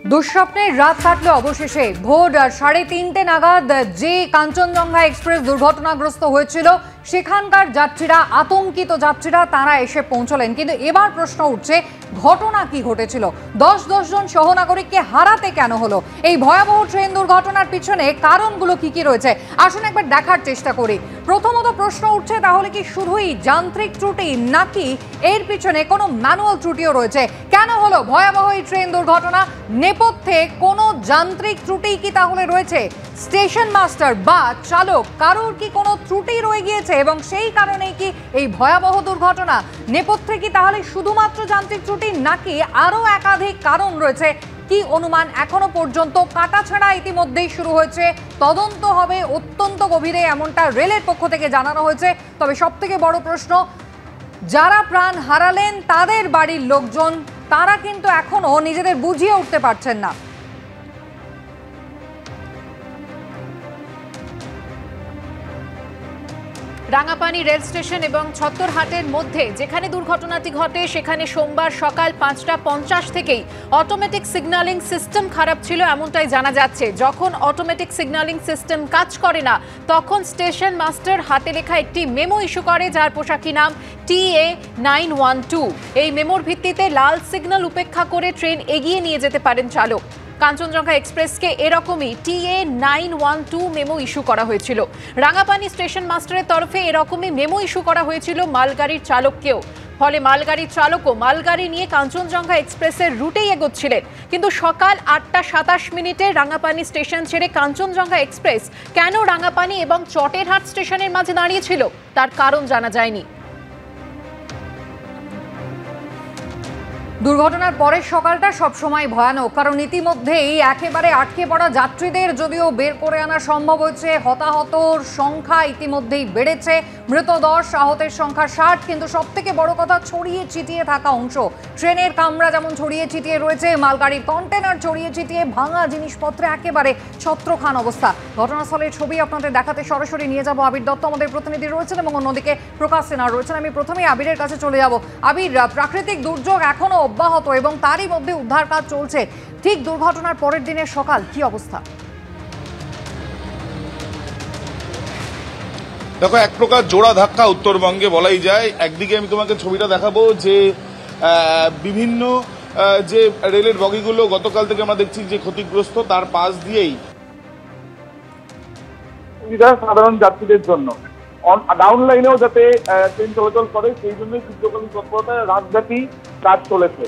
দুঃস্বপ্নের রাত কাটলো অবশেষে ভোর 3:30 নাগাদ যে কাঞ্চনজঙ্ঘা এক্সপ্রেস দুর্ঘটনাগ্রস্ত হয়েছিল সেখানকার যাত্রীরা আতঙ্কিত যাত্রীরা তারা এসে পৌঁছলেন। কিন্তু এবার প্রশ্ন উঠছে ঘটনা কি ঘটেছিল, 10 জন সহনাগরিককে হারাতে কেন হলো? এই ভয়াবহ ট্রেন দুর্ঘটনার পিছনে কারণগুলো কি কি রয়েছে আসুন একবার দেখার চেষ্টা করি। প্রথমত প্রশ্ন উঠছে তাহলে কি শুধুই যান্ত্রিক ত্রুটি নাকি এর পিছনে কোনো ম্যানুয়াল ত্রুটিও রয়েছে? কেন হলো ভয়াবহ এই ট্রেন দুর্ঘটনা? নেপথ্যে কোনো যান্ত্রিক ত্রুটি কি তাহলে রয়েছে? স্টেশন মাস্টার বা চালক কারোর কি কোনো ত্রুটি রয়ে গিয়েছে এবং সেই কারণেই কি এই ভয়াবহ দুর্ঘটনা? নেপথ্যে কি তাহলে শুধুমাত্র যান্ত্রিক ত্রুটি নাকি আরও একাধিক কারণ রয়েছে? কি অনুমান এখনো পর্যন্ত কাটাছাড়া ইতিমধ্যেই শুরু হয়েছে, তদন্ত হবে অত্যন্ত গভীরে এমনটা রেলের পক্ষ থেকে জানানো হয়েছে। তবে সবথেকে বড় প্রশ্ন, যারা প্রাণ হারালেন তাদের বাড়ির লোকজন তারা কিন্তু এখনো নিজেদের বুঝিয়ে উঠতে পারছেন না। রাঙাপানি রেল স্টেশন এবং ছত্তরহাটের মধ্যে যেখানে দুর্ঘটনাটি ঘটে সেখানে সোমবার সকাল 5:50 থেকেই অটোমেটিক সিগন্যালিং সিস্টেম খারাপ ছিল এমনটাই জানা যাচ্ছে। যখন অটোমেটিক সিগন্যালিং সিস্টেম কাজ করে না তখন স্টেশন মাস্টার হাতে লেখা একটি মেমো ইস্যু করে যার পোশাকি নাম TA912। এই মেমোর ভিত্তিতে লাল সিগন্যাল উপেক্ষা করে ট্রেন এগিয়ে নিয়ে যেতে পারেন চালক। কাঞ্চনজঙ্ঘা এক্সপ্রেসকে এরকমই TA912 মেমো ইস্যু করা হয়েছিল। রাঙাপানি স্টেশন মাস্টারের তরফে এরকমই মেমো ইস্যু করা হয়েছিল মালগাড়ির চালককেও। ফলে মালগাড়ির চালকও মালগাড়ি নিয়ে কাঞ্চনজঙ্ঘা এক্সপ্রেসের রুটেই এগোচ্ছিলেন। কিন্তু সকাল 8:27 রাঙাপানি স্টেশন ছেড়ে কাঞ্চনজঙ্ঘা এক্সপ্রেস কেন রাঙাপানি এবং চটেরহাট স্টেশনের মাঝে দাঁড়িয়েছিল তার কারণ জানা যায়নি। দুর্ঘটনার পরের সকালটা সবসময় ভয়ানক, কারণ ইতিমধ্যেই একেবারে আটকে পড়া যাত্রীদের যদিও বের করে আনা সম্ভব হয়েছে, হতাহতর সংখ্যা ইতিমধ্যেই বেড়েছে, মৃত 10, আহতের সংখ্যা 60। কিন্তু সব থেকে বড় কথা ছড়িয়ে ছিটিয়ে থাকা অংশ, ট্রেনের কামরা যেমন ছড়িয়ে ছিটিয়ে রয়েছে, মালগাড়ির কন্টেনার ছড়িয়ে ছিটিয়ে, ভাঙা জিনিসপত্রে একেবারে ছত্রখান অবস্থা। ঘটনাস্থলের ছবি আপনাদের দেখাতে সরাসরি নিয়ে যাব আবির দত্ত আমাদের প্রতিনিধি রয়েছেন এবং অন্যদিকে প্রকাশ সিনহা রয়েছেন। আমি প্রথমেই আবিরের কাছে চলে যাব। আবির, প্রাকৃতিক দুর্যোগ এখনো অব্যাহত এবং তারই মধ্যে উদ্ধার কাজ চলছে, ঠিক দুর্ঘটনার পরের দিনের সকাল কি অবস্থা? দেখো, এক প্রকার জোড়া ধাক্কা উত্তরবঙ্গে বলাই যায়। একদিকে আমি তোমাকে ছবিটা দেখাবো যে বিভিন্ন যে রেলের বগিগুলো গতকাল থেকে আমরা দেখছি যে ক্ষতিগ্রস্ত, তার পাশ দিয়েই সুবিধা সাধারণ যাত্রীদের জন্য ডাউন লাইনেও যাতে ট্রেন চলাচল করে সেই জন্যই যুদ্ধকালীন তৎপরতায় রাতব্যাপী কাজ চলেছে।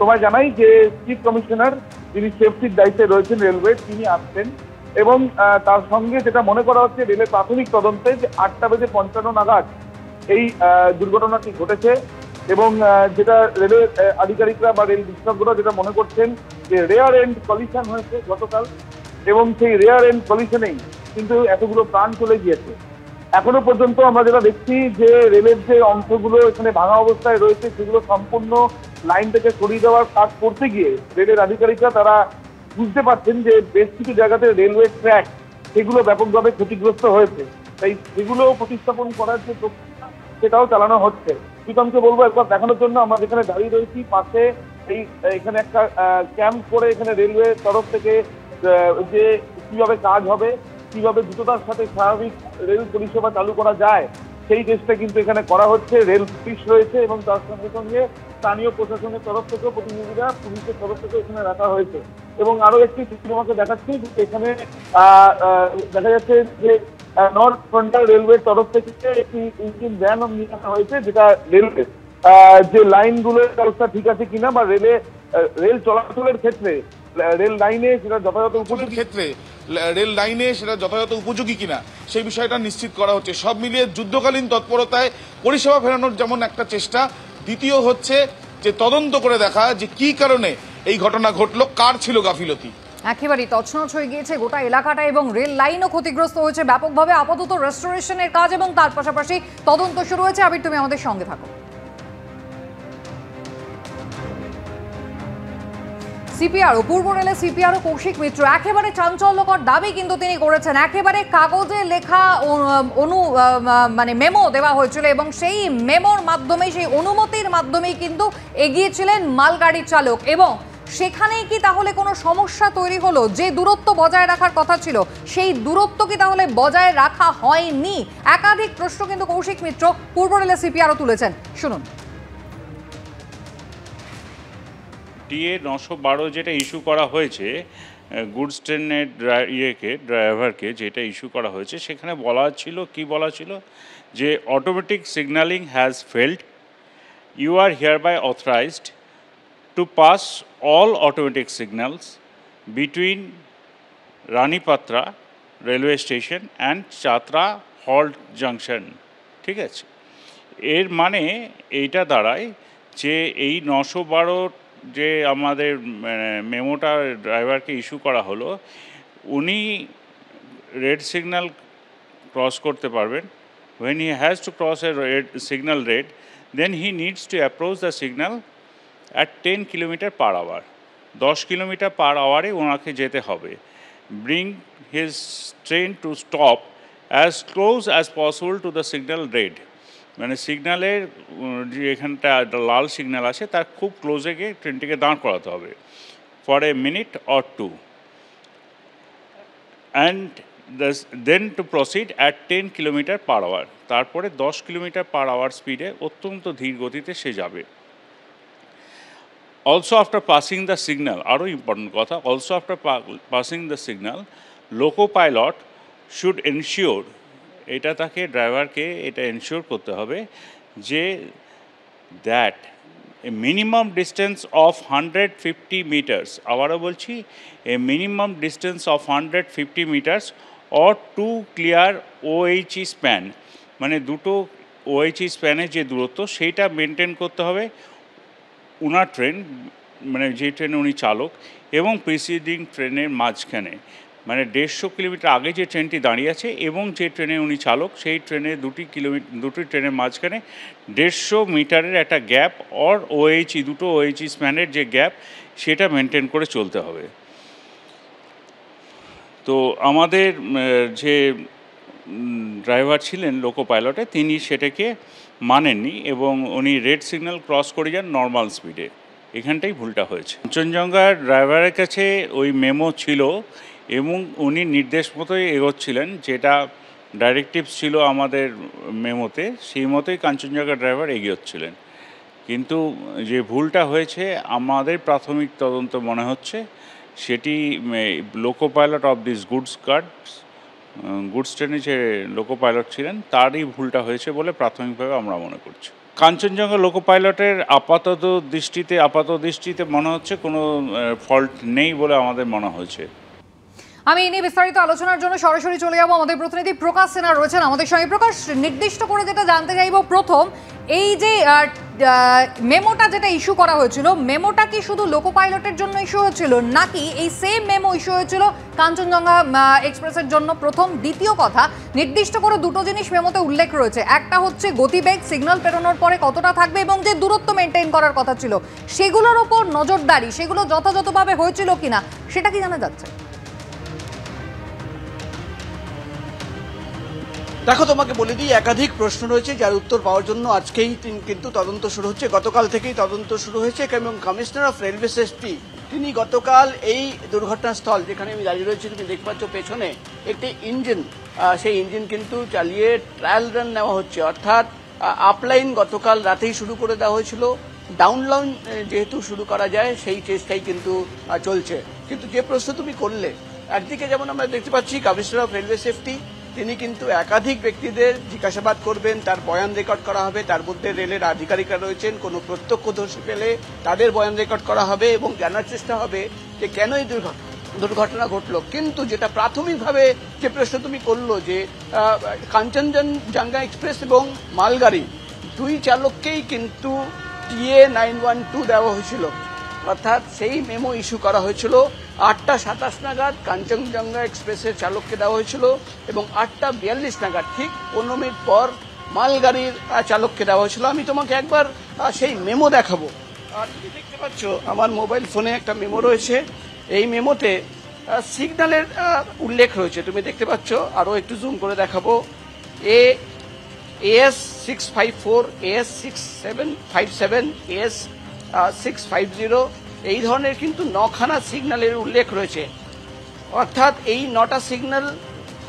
তোমায় জানাই যে চিফ কমিশনার যিনি সেফটির দায়িত্বে রয়েছেন রেলওয়ে, তিনি আসছেন এবং তার সঙ্গে যেটা মনে করা হচ্ছে রেলের প্রাথমিক তদন্তে যে 8:55 নাগাদ এই দুর্ঘটনাটি ঘটেছে এবং যেটা রেলের আধিকারিকরা বা রেল বিশেষজ্ঞরা যেটা মনে করছেন যে রেয়ার এন্ড কলিশন হয়েছে গতকাল এবং সেই রেয়ার এন্ড কলিশনেই কিন্তু এতগুলো প্রাণ চলে গিয়েছে। এখনো পর্যন্ত আমরা যেটা দেখছি যে রেলের যে অংশগুলো এখানে ভাঙা অবস্থায় রয়েছে সেগুলো সম্পূর্ণ লাইন থেকে সরিয়ে দেওয়ার কাজ করতে গিয়ে রেলের আধিকারিকরা তারা বুঝতে পারছেন যে বেশ কিছু জায়গাতে রেলওয়ে ট্র্যাক সেগুলো ব্যাপকভাবে ক্ষতিগ্রস্ত হয়েছে, তাই সেগুলো প্রতিস্থাপন করার যে প্রক্রিয়া সেটাও চালানো হচ্ছে। প্রীতমকে বলবো একবার দেখানোর জন্য, আমরা যেখানে দাঁড়িয়ে রয়েছি পাশে এখানে একটা ক্যাম্প করে এখানে রেলওয়ে তরফ থেকে যে কিভাবে কাজ হবে, কিভাবে দ্রুততার সাথে স্বাভাবিক রেল পরিষেবা চালু করা যায় সেই চেষ্টা কিন্তু এখানে করা হচ্ছে। রেল পুলিশ রয়েছে এবং তার সঙ্গে সঙ্গে স্থানীয় প্রশাসনের তরফ থেকেও প্রতিনিধিরা পুলিশের তরফ থেকে এখানে রাখা হয়েছে। এবং আরো একটি চিত্র আমাকে দেখাচ্ছি, এখানে দেখা যাচ্ছে যে নর্থ ফ্রন্টাল রেলওয়ের তরফ থেকে একটি ইঞ্জিন ভ্যান নিয়ে আসা হয়েছে, যেটা রেলওয়ে যে লাইনগুলোর অবস্থা ঠিক আছে কিনা বা রেল চলাচলের ক্ষেত্রে রেল লাইনে সেটা যথাযথ উপযোগী ক্ষেত্রে রেল লাইনে সেটা যথাযথ উপযোগী কিনা সেই বিষয়টা নিশ্চিত করা হচ্ছে। সব মিলিয়ে যুদ্ধকালীন তৎপরতায় পরিষেবা ফেরানোর যেমন একটা চেষ্টা, দ্বিতীয় হচ্ছে যে তদন্ত করে দেখা যে কি কারণে এই ঘটনা ঘটলো, কার ছিল গাফিলতি। একেবারেই তছনছ হয়ে গিয়েছে গোটা এলাকাটা এবং রেল লাইনও ক্ষতিগ্রস্ত হয়েছে ব্যাপকভাবে। আপাতত রেস্টোরেশনের কাজ এবং তার পাশাপাশি তদন্ত শুরু হয়েছে। আবির, তুমি আমাদের সঙ্গে থাকো। সিপিআরও পূর্ব রেলের সিপিআরও কৌশিক মিত্র একেবারে চাঞ্চল্যকর দাবি কিন্তু তিনি করেছেন। একেবারে কাগজে লেখা মানে মেমো দেওয়া হয়েছিল এবং সেই মেমোর মাধ্যমে, সেই অনুমতির মাধ্যমেই কিন্তু এগিয়েছিলেন মালগাড়ির চালক এবং সেখানেই কি তাহলে কোনো সমস্যা তৈরি হলো? যে দূরত্ব বজায় রাখার কথা ছিল সেই দূরত্ব কি তাহলে বজায় রাখা হয়নি? একাধিক প্রশ্ন কিন্তু কৌশিক মিত্র পূর্ব রেলের সিপি আরও তুলেছেন, শুনুন। টিএ 912 যেটা ইস্যু করা হয়েছে গুডস ট্রেনের ড্রাইভারকে যেটা ইস্যু করা হয়েছে, সেখানে বলা ছিল যে automatic signalling has failed, you are hereby authorised to pass all automatic signals between Ranipatra railway station and Chatra halt junction. ঠিক আছে, এর মানে এইটা দাঁড়ায় যে এই 912 যে আমাদের মেমোটা ড্রাইভারকে ইস্যু করা হলো, উনি রেড সিগন্যাল ক্রস করতে পারবেন। when he has to cross a signal red, then he needs to approach the signal at 10 km/h 10 km/h ওনাকে যেতে হবে। bring his train to stop as close as possible to the signal red, মানে সিগন্যালের যে এখানটা লাল signal আছে তার খুব ক্লোজে গিয়ে ট্রেনটিকে দাঁড় করাতে হবে for a minute or two, and then to proceed at 10 km/h, তারপরে 10 km/h স্পিডে অত্যন্ত ধীর গতিতে সে যাবে। Also after passing the signal, আরও ইম্পর্টেন্ট কথা, also after passing the signal loco pilot should ensure, এটা তাকে ড্রাইভারকে এটা এনশিওর করতে হবে যে that a minimum distance of 150 metres, আবারও বলছি a minimum distance of 150 metres or to clear OHE span, মানে দুটো ওএইচই স্প্যানের যে দূরত্ব সেইটা মেনটেন করতে হবে উনার ট্রেন, মানে যে ট্রেনে উনি চালক এবং প্রিসিডিং ট্রেনের মাঝখানে, মানে 150 কিলোমিটার আগে যে ট্রেনটি দাঁড়িয়ে আছে এবং যে ট্রেনে উনি চালক সেই ট্রেনের দুটি ট্রেনের মাঝখানে 150 মিটারের একটা গ্যাপ অর ওএইচই, দুটো ওএইচই স্প্যানের যে গ্যাপ সেটা মেনটেন করে চলতে হবে। তো আমাদের যে ড্রাইভার ছিলেন লোকো পাইলটে, তিনি সেটাকে মানেননি এবং উনি রেড সিগন্যাল ক্রস করে যান নর্মাল স্পিডে, এখানটাই ভুলটা হয়েছে। কাঞ্চনজঙ্ঘার ড্রাইভারের কাছে ওই মেমো ছিল এবং উনি নির্দেশ মতোই এগোচ্ছিলেন, যেটা ডাইরেক্টিভস ছিল আমাদের মেমোতে, সেই মতোই কাঞ্চনজঙ্ঘা ড্রাইভার এগিয়েছিলেন। কিন্তু যে ভুলটা হয়েছে আমাদের প্রাথমিক তদন্ত মনে হচ্ছে সেটি loco pilot of this goods ট্রেনে যে লোকো পাইলট ছিলেন তারই ভুলটা হয়েছে বলে প্রাথমিকভাবে আমরা মনে করছি। কাঞ্চনজঙ্ঘা লোকো পাইলটের আপাত দৃষ্টিতে মনে হচ্ছে কোনো ফল্ট নেই বলে আমাদের মনে হয়েছে। আমি এই নিয়ে বিস্তারিত আলোচনার জন্য সরাসরি চলে যাবো, আমাদের প্রতিনিধি প্রকাশ সিনহা রয়েছেন আমাদের সঙ্গে। প্রকাশ, নির্দিষ্ট করে যেটা জানতে চাইব, প্রথম এই যে মেমোটা যেটা ইস্যু করা হয়েছিল, মেমোটা কি শুধু লোকো পাইলটের জন্য ইস্যু হয়েছিল নাকি এই সেম মেমো ইস্যু হয়েছিল কাঞ্চনজঙ্ঘা এক্সপ্রেসের জন্য? প্রথম। দ্বিতীয় কথা, নির্দিষ্ট করে দুটো জিনিস মেমোতে উল্লেখ রয়েছে, একটা হচ্ছে গতিবেগ সিগন্যাল পেরোনোর পরে কতটা থাকবে এবং যে দূরত্ব মেনটেন করার কথা ছিল সেগুলোর ওপর নজরদারি, সেগুলো যথাযথভাবে হয়েছিল কিনা সেটা কি জানা যাচ্ছে? দেখো, তোমাকে বলে দিই, একাধিক প্রশ্ন রয়েছে যার উত্তর পাওয়ার জন্য আজকেই কিন্তু তদন্ত শুরু হচ্ছে। গতকাল থেকেই তদন্ত শুরু হয়েছে এবং কমিশনার অফ রেলওয়ে সেফটি তিনি গতকাল এই দুর্ঘটনাস্থল যেখানে আমি দাঁড়িয়ে রয়েছি, তুমি দেখতে পাচ্ছ পেছনে একটি ইঞ্জিন, সেই ইঞ্জিন কিন্তু চালিয়ে ট্রায়াল রান নেওয়া হচ্ছে, অর্থাৎ আপলাইন গতকাল রাতেই শুরু করে দেওয়া হয়েছিল, ডাউনলাইন যেহেতু শুরু করা যায় সেই চেষ্টাই কিন্তু চলছে। কিন্তু যে প্রশ্ন তুমি করলে, একদিকে যেমন আমরা দেখতে পাচ্ছি কমিশনার অফ রেলওয়ে সেফটি তিনি কিন্তু একাধিক ব্যক্তিদের জিজ্ঞাসাবাদ করবেন, তার বয়ান রেকর্ড করা হবে, তার মধ্যে রেলের আধিকারিকরা রয়েছেন, কোনো প্রত্যক্ষদর্শী পেলে তাদের বয়ান রেকর্ড করা হবে এবং জানার চেষ্টা হবে যে কেন এই দুর্ঘটনা ঘটল। কিন্তু যেটা প্রাথমিকভাবে যে প্রশ্ন তুমি করলো যে কাঞ্চনজঙ্ঘা এক্সপ্রেস এবং মালগাড়ি দুই চালককেই কিন্তু টিএ 912 দেওয়া হয়েছিল, অর্থাৎ সেই মেমো ইস্যু করা হয়েছিল 8:27 নাগাদ কাঞ্চনজঙ্ঘা এক্সপ্রেসের চালককে দেওয়া হয়েছিল এবং 8:42 নাগাদ ঠিক 15 মিনিট পর মালগাড়ির চালককে দেওয়া হয়েছিল। আমি তোমাকে একবার সেই মেমো দেখাবো। তুমি দেখতে পাচ্ছ আমার মোবাইল ফোনে একটা মেমো রয়েছে, এই মেমোতে সিগন্যালের উল্লেখ রয়েছে, তুমি দেখতে পাচ্ছ, আরও একটু জুম করে দেখাবো। AS 654, AS 6757, AS 650, এই ধরনের কিন্তু 9খানা সিগন্যালের উল্লেখ রয়েছে। অর্থাৎ এই 9টা সিগন্যাল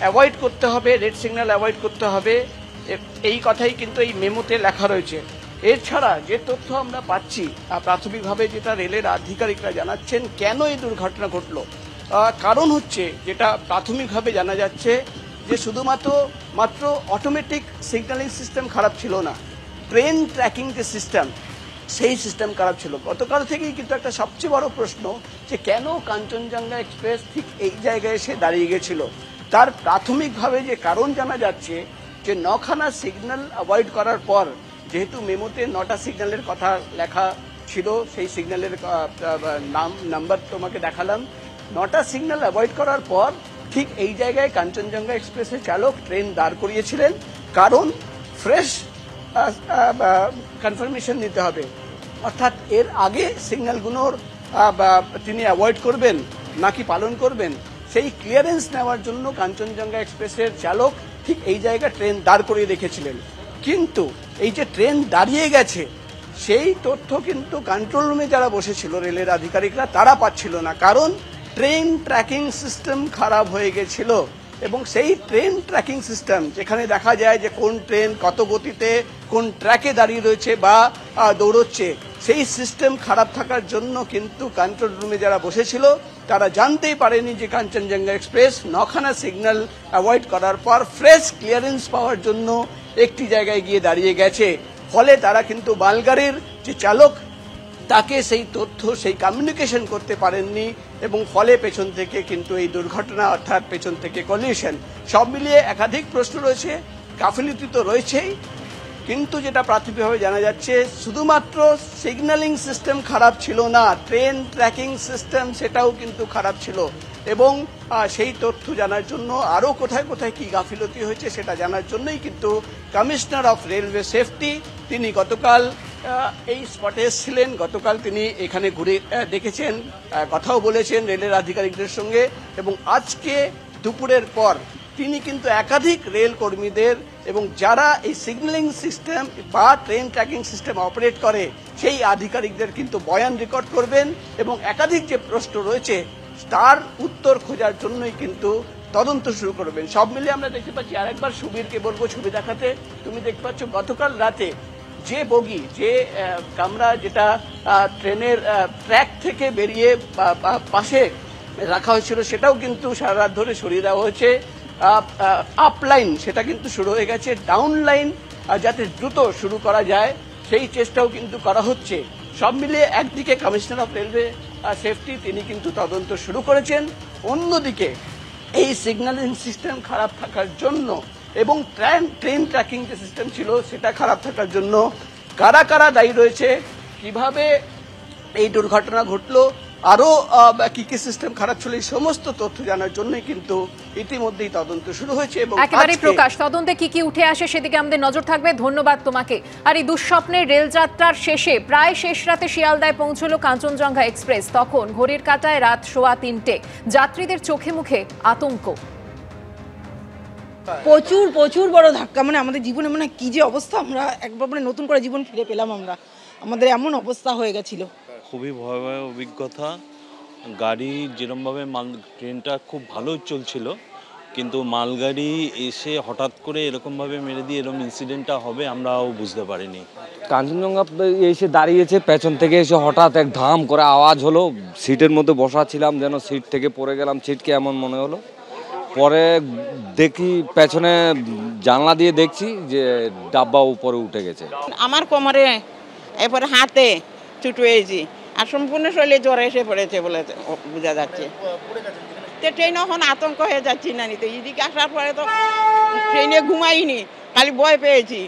অ্যাভয়েড করতে হবে, রেড সিগন্যাল অ্যাভয়েড করতে হবে, এই কথাই কিন্তু এই মেমোতে লেখা রয়েছে। এছাড়া যে তথ্য আমরা পাচ্ছি প্রাথমিকভাবে, যেটা রেলের আধিকারিকরা জানাচ্ছেন কেন এই দুর্ঘটনা ঘটলো, কারণ হচ্ছে যেটা প্রাথমিকভাবে জানা যাচ্ছে যে মাত্র অটোমেটিক সিগন্যালিং সিস্টেম খারাপ ছিল না, ট্রেন ট্র্যাকিং যে সিস্টেম সেই সিস্টেম খারাপ ছিল। গতকাল থেকেই কিন্তু একটা সবচেয়ে বড় প্রশ্ন যে কেন কাঞ্চনজঙ্ঘা এক্সপ্রেস ঠিক এই জায়গায় এসে দাঁড়িয়ে গেছিল। তার প্রাথমিকভাবে যে কারণ জানা যাচ্ছে যে 9খানা সিগন্যাল অ্যাভয়েড করার পর, যেহেতু মেমোতে 9টা সিগন্যালের কথা লেখা ছিল, সেই সিগন্যালের নাম্বার তোমাকে দেখালাম, 9টা সিগন্যাল অ্যাভয়েড করার পর ঠিক এই জায়গায় কাঞ্চনজঙ্ঘা এক্সপ্রেসের চালক ট্রেন দাঁড় করিয়েছিলেন, কারণ ফ্রেশ কনফার্মেশন নিতে হবে। অর্থাৎ এর আগে সিগন্যালগুলোর তিনি অ্যাভয়েড করবেন নাকি পালন করবেন, সেই ক্লিয়ারেন্স নেওয়ার জন্য কাঞ্চনজঙ্ঘা এক্সপ্রেসের চালক ঠিক এই জায়গায় ট্রেন দাঁড় করিয়ে রেখেছিলেন। কিন্তু এই যে ট্রেন দাঁড়িয়ে গেছে সেই তথ্য কিন্তু কন্ট্রোল রুমে যারা বসেছিল রেলের আধিকারিকরা তারা পাচ্ছিল না, কারণ ট্রেন ট্র্যাকিং সিস্টেম খারাপ হয়ে গেছিল। এবং সেই ট্রেন ট্র্যাকিং সিস্টেম যেখানে দেখা যায় যে কোন ট্রেন কত গতিতে কোন ট্র্যাকে দাঁড়িয়ে রয়েছে বা দৌড়চ্ছে, সেই সিস্টেম খারাপ থাকার জন্য কিন্তু কন্ট্রোল রুমে যারা বসেছিল তারা জানতেই পারেনি যে কাঞ্চনজঙ্ঘা এক্সপ্রেস 9খানা সিগন্যাল অ্যাভয়েড করার পর ফ্রেশ ক্লিয়ারেন্স পাওয়ার জন্য একটি জায়গায় গিয়ে দাঁড়িয়ে গেছে। ফলে তারা কিন্তু মালগাড়ির যে চালক তাকে সেই তথ্য, সেই কমিউনিকেশন করতে পারেননি, এবং ফলে পেছন থেকে কিন্তু এই দুর্ঘটনা, অর্থাৎ পেছন থেকে কলিশন। সব মিলিয়ে একাধিক প্রশ্ন রয়েছে, গাফিলতি তো রয়েছেই, কিন্তু যেটা প্রাথমিকভাবে জানা যাচ্ছে শুধুমাত্র সিগন্যালিং সিস্টেম খারাপ ছিল না, ট্রেন ট্র্যাকিং সিস্টেম সেটাও কিন্তু খারাপ ছিল। এবং সেই তথ্য জানার জন্য আরও কোথায় কোথায় কি গাফিলতি হয়েছে সেটা জানার জন্যই কিন্তু কমিশনার অফ রেলওয়ে সেফটি তিনি গতকাল এই স্পটে এসেছিলেন। গতকাল তিনি এখানে ঘুরে দেখেছেন, কথাও বলেছেন রেলের আধিকারিকদের সঙ্গে, এবং আজকে দুপুরের পর তিনি কিন্তু একাধিক রেল কর্মীদের এবং যারা এই সিগন্যালিং সিস্টেম বা ট্রেন ট্র্যাকিং সিস্টেম অপারেট করে সেই আধিকারিকদের কিন্তু বয়ান রেকর্ড করবেন, এবং একাধিক যে প্রশ্ন রয়েছে তার উত্তর খোঁজার জন্যই কিন্তু তদন্ত শুরু করবেন। সব মিলিয়ে আমরা দেখতে পাচ্ছি, আরেকবার সুবীরকে বলবো ছবি দেখাতে, তুমি দেখতে পাচ্ছ গতকাল রাতে যে বগি, যে কামরা যেটা ট্রেনের ট্র্যাক থেকে বেরিয়ে পাশে রাখা হয়েছিল সেটাও কিন্তু সারা রাত ধরে সরিয়ে দেওয়া হয়েছে। আপ লাইন সেটা কিন্তু শুরু হয়ে গেছে, ডাউন লাইন যাতে দ্রুত শুরু করা যায় সেই চেষ্টাও কিন্তু করা হচ্ছে। সব মিলিয়ে একদিকে কমিশনার অফ রেলওয়ে সেফটি তিনি কিন্তু তদন্ত শুরু করেছেন, অন্যদিকে এই সিগন্যালিং সিস্টেম খারাপ থাকার জন্য এবং ট্রেন ট্র্যাকিং যে সিস্টেম ছিল সেটা খারাপ থাকার জন্য কারা কারা দায়ী রয়েছে, কিভাবে এই দুর্ঘটনা ঘটলো, আরো কি কি সিস্টেম খারাপ ছিল, এই সমস্ত তথ্য জানার জন্যই কিন্তু ইতিমধ্যেই তদন্ত শুরু হয়েছে। এবং একেবারে প্রকাশ, তদন্তে কি কি উঠে আসে সেদিকে আমাদের নজর থাকবে। ধন্যবাদ তোমাকে। আর এই দুঃস্বপ্নের রেলযাত্রার শেষে প্রায় শেষ রাতে শিয়ালদায় পৌঁছলো কাঞ্চনজঙ্ঘা এক্সপ্রেস। তখন ঘড়ির কাঁটায় রাত 3:15। যাত্রীদের চোখে মুখে আতঙ্ক। প্রচুর বড় ধাক্কা, মানে আমাদের জীবনে মানে কি যে অবস্থা, আমরা একবার মানে নতুন করে জীবন ফিরে পেলাম, আমাদের এমন অবস্থা হয়ে গেছিল। খুবই ভয়াবহ অভিজ্ঞতা। গাড়ি যেরমভাবে ট্রেনটা খুব ভালো চলছিল, কিন্তু মালগাড়ি এসে হঠাৎ করে এরকমভাবে মেরে দিয়ে এরকম ইনসিডেন্টটা হবে আমরাও বুঝতে পারিনি। কাঞ্চনজঙ্ঘা এসে দাঁড়িয়েছে, পেছন থেকে এসে হঠাৎ এক ধাম করে আওয়াজ হলো। সিটের মধ্যে বসা ছিলাম, যেন সিট থেকে পড়ে গেলাম, ছিটকে এমন মনে হলো। পরে দেখি পেছনে জানলা দিয়ে দেখছি যে ডাব্বা উপরে উঠে গেছে। আমার কোমরে, এরপরে হাতে চুটু হয়েছি, আর সম্পূর্ণ শরীরে জ্বর এসে পড়েছে বলে বোঝা যাচ্ছে। তো ট্রেন এখন আতঙ্ক হয়ে যাচ্ছি না, নিতে এদিকে আসার পরে তো ট্রেনে ঘুমাইনি, খালি ভয় পেয়েছি,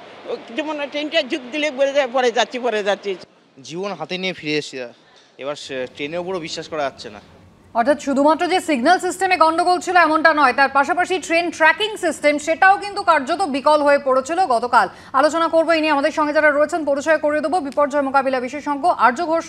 যেমন ট্রেনটা ঝুঁক দিলে পরে যাচ্ছি। জীবন হাতে নিয়ে ফিরে এসেছি, এবার ট্রেনের উপরও বিশ্বাস করা যাচ্ছে না। অর্থাৎ শুধুমাত্র যে সিগন্যাল সিস্টেমে গন্ডগোল ছিল এমনটা নয়, তার পাশাপাশি ট্রেন ট্র্যাকিং সিস্টেম সেটাও কিন্তু কার্যত বিকল হয়ে পড়েছিল গতকাল। আলোচনা করবো এই নিয়ে। আমাদের সঙ্গে যারা রয়েছেন পরিচয় করিয়ে দেবো। বিপর্যয় মোকাবিলা বিশেষজ্ঞ আর্য ঘোষ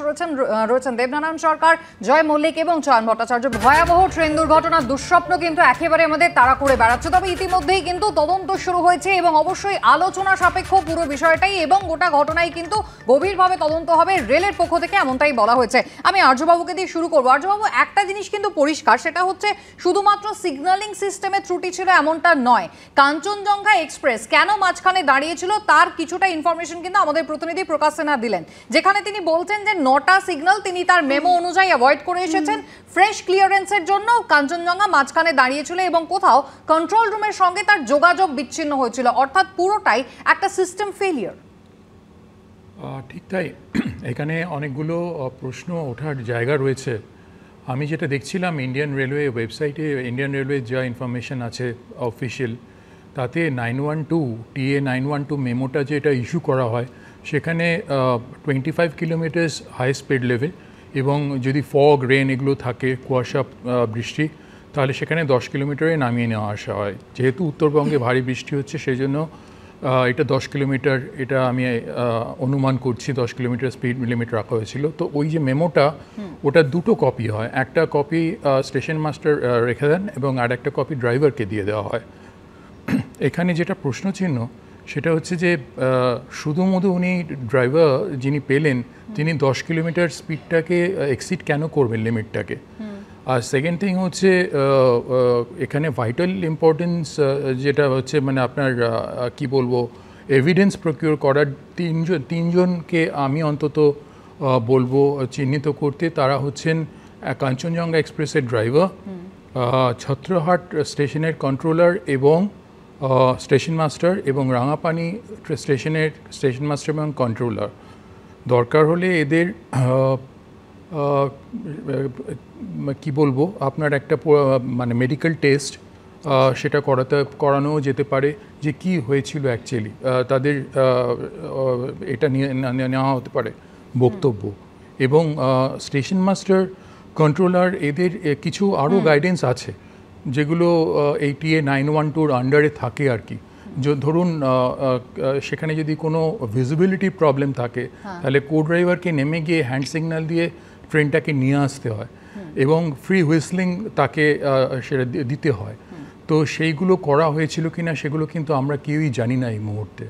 রয়েছেন দেবনারায়ণ সরকার, জয় মল্লিক এবং চয়ন ভট্টাচার্য। ভয়াবহ ট্রেন দুর্ঘটনার দুঃস্বপ্ন কিন্তু একেবারে আমাদের তাড়া করে বেড়াচ্ছে, তবে ইতিমধ্যেই কিন্তু তদন্ত শুরু হয়েছে এবং অবশ্যই আলোচনা সাপেক্ষ পুরো বিষয়টাই, এবং গোটা ঘটনাই কিন্তু গভীরভাবে তদন্ত হবে রেলের পক্ষ থেকে, এমনটাই বলা হয়েছে। আমি আর্যবাবুকে দিয়ে শুরু করবো। আর্যবাবু, একটা জিনিস কিন্তু পরিষ্কার, সেটা হচ্ছে শুধুমাত্র সিগন্যালিং সিস্টেমে ত্রুটি ছিল এমনটা নয়। কাঞ্চনজঙ্ঘা এক্সপ্রেস কেন মাঝখানে দাঁড়িয়েছিল তার কিছুটা ইনফরমেশন কিন্তু আমাদের প্রতিনিধি প্রকাশ সিনহা দিলেন, যেখানে তিনি বলছেন যে 9টা সিগন্যাল তিনি তার মেমো অনুযায়ী অ্যাভয়েড করে এসেছেন। ফ্রেশ ক্লিয়ারেন্সের জন্য কাঞ্চনজঙ্ঘা মাঝখানে দাঁড়িয়েছিল এবং কোথাও কন্ট্রোল রুমের সঙ্গে তার যোগাযোগ বিচ্ছিন্ন হয়েছিল, অর্থাৎ পুরোটাই একটা সিস্টেম ফেলিয়ার। ঠিক তাই, এখানে অনেকগুলো প্রশ্ন ওঠার জায়গা রয়েছে। আমি যেটা দেখছিলাম ইন্ডিয়ান রেলওয়ে ওয়েবসাইটে, ইন্ডিয়ান রেলওয়ে যা ইনফরমেশন আছে অফিসিয়াল, তাতে 912 TA 912 মেমোটা যেটা ইস্যু করা হয় সেখানে 25 কিলোমিটার্স হাই স্পিড লেভেল, এবং যদি ফগ রেন এগুলো থাকে, কুয়াশা বৃষ্টি, তাহলে সেখানে 10 কিলোমিটারে নামিয়ে নেওয়া আসা হয়। যেহেতু উত্তরবঙ্গে ভারী বৃষ্টি হচ্ছে সেই জন্য এটা 10 কিলোমিটার, এটা আমি অনুমান করছি 10 কিলোমিটার স্পিড লিমিট রাখা হয়েছিল। তো ওই যে মেমোটা, ওটা দুটো কপি হয়, একটা কপি স্টেশন মাস্টার রেখে দেন এবং আর একটা কপি ড্রাইভারকে দিয়ে দেওয়া হয়। এখানে যেটা প্রশ্ন চিহ্ন সেটা হচ্ছে যে শুধুমাত্র উনি ড্রাইভার যিনি পেলেন তিনি 10 কিলোমিটার স্পিডটাকে এক্সিড কেন করবেন লিমিটটাকে। আর সেকেন্ড থিং হচ্ছে এখানে ভাইটাল ইম্পর্টেন্স যেটা হচ্ছে মানে আপনার কি বলবো এভিডেন্স প্রকিউর করার তিনজনকে আমি অন্তত বলবো চিহ্নিত করতে। তারা হচ্ছেন কাঞ্চনজঙ্ঘা এক্সপ্রেসের ড্রাইভার, ছত্রহাট স্টেশনের কন্ট্রোলার এবং স্টেশন মাস্টার, এবং রাঙাপানি স্টেশনের স্টেশন মাস্টার এবং কন্ট্রোলার। দরকার হলে এদের কি বলবো আপনার একটা মানে মেডিকেল টেস্ট সেটা করানো যেতে পারে যে কি হয়েছিল অ্যাকচুয়ালি, তাদের এটা নিয়ে নেওয়া হতে পারে বক্তব্য। এবং স্টেশন মাস্টার, কন্ট্রোলার এদের কিছু আরও গাইডেন্স আছে যেগুলো এই TA 912 আন্ডারে থাকে আর কি। ধরুন সেখানে যদি কোনো ভিজিবিলিটি প্রবলেম থাকে তাহলে কো ড্রাইভারকে নেমে গিয়ে হ্যান্ড সিগন্যাল দিয়ে ট্রেনটাকে নিয়ে আসতে হয় এবং ফ্রি হুইসলিং তাকে সেটা দিতে হয়। তো সেইগুলো করা হয়েছিল কিনা সেগুলো কিন্তু আমরা কেউই জানি না এই মুহূর্তে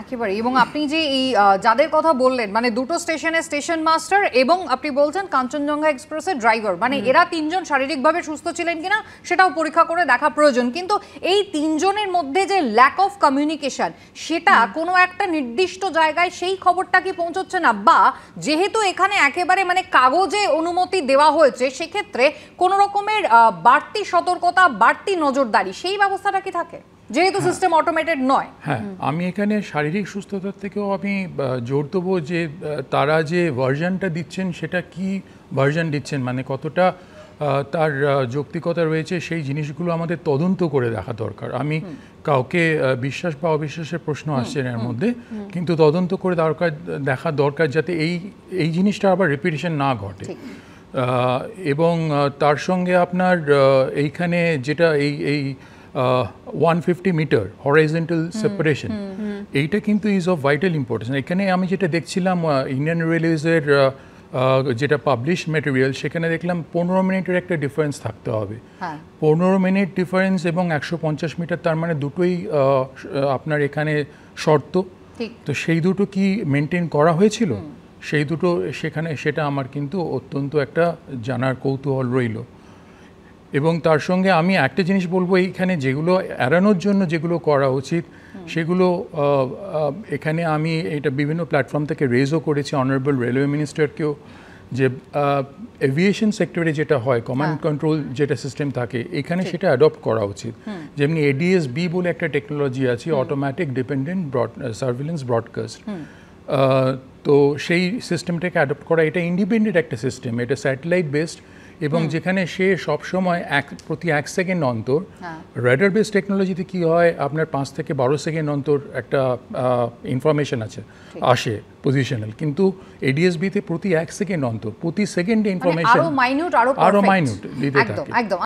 একেবারে। এবং আপনি যে এই যাদের কথা বললেন, মানে দুটো স্টেশনে স্টেশন মাস্টার এবং আপনি বলছেন কাঞ্চনজঙ্ঘা এক্সপ্রেসের ড্রাইভার, মানে এরা তিনজন শারীরিকভাবে সুস্থ ছিলেন কিনা সেটাও পরীক্ষা করে দেখা প্রয়োজন। কিন্তু এই তিনজনের মধ্যে যে ল্যাক অফ কমিউনিকেশন, সেটা কোনো একটা নির্দিষ্ট জায়গায় সেই খবরটা কি পৌঁছচ্ছে না, বা যেহেতু এখানে একেবারে মানে কাগজে অনুমতি দেওয়া হয়েছে সেক্ষেত্রে কোনো রকমের বাড়তি সতর্কতা, বাড়তি নজরদারি সেই ব্যবস্থাটা কি থাকে যেহেতু সিস্টেম অটোমেটেড নয়? হ্যাঁ, আমি এখানে শারীরিক সুস্থতার থেকেও আমি জোর দেবো যে তারা যে ভার্জনটা দিচ্ছেন সেটা কি ভার্জন দিচ্ছেন, মানে কতটা তার যৌক্তিকতা রয়েছে, সেই জিনিসগুলো আমাদের তদন্ত করে দেখা দরকার। আমি কাউকে বিশ্বাস বা অবিশ্বাসের প্রশ্ন আসছে এর মধ্যে, কিন্তু তদন্ত করে দেখা দরকার যাতে এই জিনিসটা আবার রিপিটিশন না ঘটে। এবং তার সঙ্গে আপনার এইখানে যেটা এই 150 মিটার হরাইজন্টাল সেপারেশন, এইটা কিন্তু ইজ অফ ভাইটাল ইম্পর্টেন্স। এখানে আমি যেটা দেখছিলাম ইন্ডিয়ান রেলওয়েজের যেটা পাবলিশ ম্যাটেরিয়াল, সেখানে দেখলাম 15 মিনিটের একটা ডিফারেন্স থাকতে হবে। 15 মিনিট ডিফারেন্স এবং 150 মিটার, তার মানে দুটোই আপনার এখানে শর্ত। তো সেই দুটো কি মেনটেন করা হয়েছিল, সেই দুটো সেখানে, সেটা আমার কিন্তু অত্যন্ত একটা জানার কৌতূহল রইল। এবং তার সঙ্গে আমি একটা জিনিস বলবো, এইখানে যেগুলো এড়ানোর জন্য যেগুলো করা উচিত সেগুলো এখানে আমি এটা বিভিন্ন প্ল্যাটফর্ম থেকে রেজও করেছি অনারেবল রেলওয়ে মিনিস্টারকেও, যে এভিয়েশন সেক্টরে যেটা হয় কমান্ড কন্ট্রোল যেটা সিস্টেম থাকে এখানে সেটা অ্যাডপ্ট করা উচিত। যেমনি ADS-B বলে একটা টেকনোলজি আছে, অটোমেটিক ডিপেন্ডেন্ট সার্ভিলেন্স ব্রডকাস্ট, তো সেই সিস্টেমটাকে অ্যাডপ্ট করা, এটা ইন্ডিপেন্ডেন্ট একটা সিস্টেম, এটা স্যাটেলাইট বেসড, এবং যেখানে সে সবসময় প্রতি 1 সেকেন্ড অন্তর, রেডার বেস টেকনোলজিতে কি হয় আপনার 5 থেকে 12 সেকেন্ড অন্তর একটা ইনফরমেশন আসে পজিশনাল, কিন্তু এডিএসবিতে প্রতি 1 সেকেন্ড অন্তর, প্রতি সেকেন্ডে ইনফরমেশন আরো মাইনিউট আরো মাইনিউট দিতে থাকে। একদম।